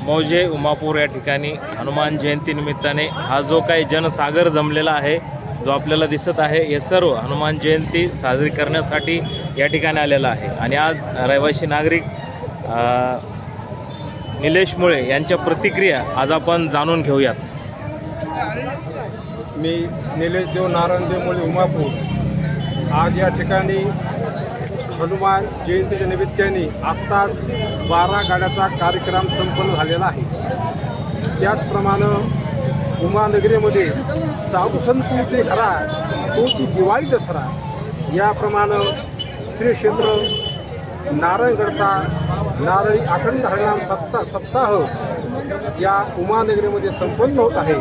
मौजे उमापूर या ठिकाणी हनुमान जयंती निमित्ताने हा जो काही जनसागर जमलेला आहे, जो आपल्याला दिसत आहे, हे सर्व हनुमान जयंती साजरी करण्यासाठी या ठिकाणी आलेला आहे। आणि आज रहिवासी नागरिक निलेश मुळे यांच्या प्रतिक्रिया आज आपण जाणून घेऊयात। मी निलेश देव नारायणदेव मुळे उमापूर आज या ठिकाणी हनुमान जयंतीच्या निमित्ताने आत्ताच 12 गाड्याचा कार्यक्रम संपन्न झालेला आहे। त्याचप्रमाणे उमानगरीमध्ये साधू संत ते घरा तोची दिवाळी दसरा याप्रमाणे श्री क्षेत्र नारायणगडचा नारळी अखंड हरिनाम सप्ताह या उमानगरीमध्ये संपन्न होत आहे।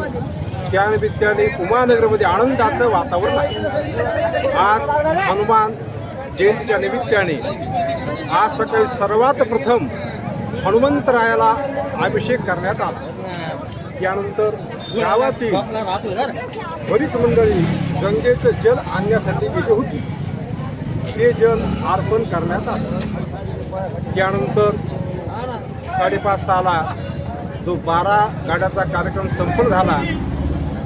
त्यानिमित्ताने उमानगरीमध्ये आनंदाचं वातावरण आहे। आज हनुमान जयंतीच्या निमित्ताने आज सकाळी सर्वात प्रथम हनुमंतरायाला अभिषेक करण्यात आला। त्यानंतर गावातील बरीच मंडळी गंगेचं जल आणण्यासाठी गेली होती, ते जल अर्पण करण्यात आलं। त्यानंतर 5:30 जो 12 गाड्याचा कार्यक्रम संपन्न झाला,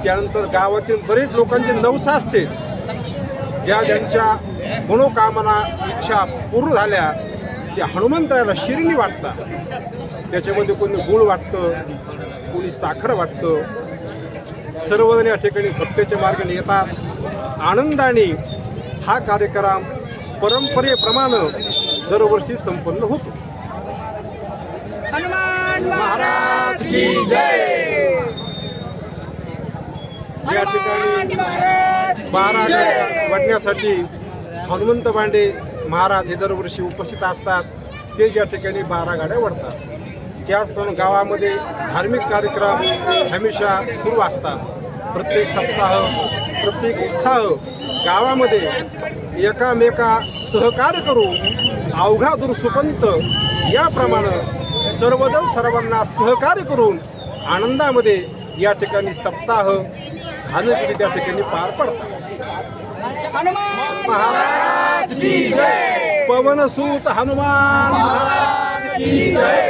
त्यानंतर गावातील बरेच लोकांचे नवस असते, ज्या ज्यांच्या मनोकामना इच्छा पूर्ण झाल्या त्या हनुमंतरायाला शिरणी वाटतात। त्याच्यामध्ये कोणी गुळ वाटतं, कोणी साखर वाटतं। सर्वजण या ठिकाणी भक्तीच्या मार्गाने येतात। आनंदाने हा कार्यक्रम परंपरेप्रमाणे दरवर्षी संपन्न होतो। हनुमान महाराज की जय। या ठिकाणी 12 गाड्या वडण्यासाठी हनुमंत भांडे महाराज हे दरवर्षी उपस्थित असतात। ते या ठिकाणी 12 गाड्या वडतात। त्याचप्रमाणे गावामध्ये धार्मिक कार्यक्रम हमेशा सुरू असतात। प्रत्येक सप्ताह, प्रत्येक उत्साह गावामध्ये एकामेका सहकार्य करून अवघा दूर सुपंत याप्रमाणे सर्वजण सर्वांना सहकार्य करून आनंदामध्ये या ठिकाणी सप्ताह धार्मिक त्या ठिकाणी पार पडतात। महाराज की जय। पवन सूत हनुमान महाराज की जय।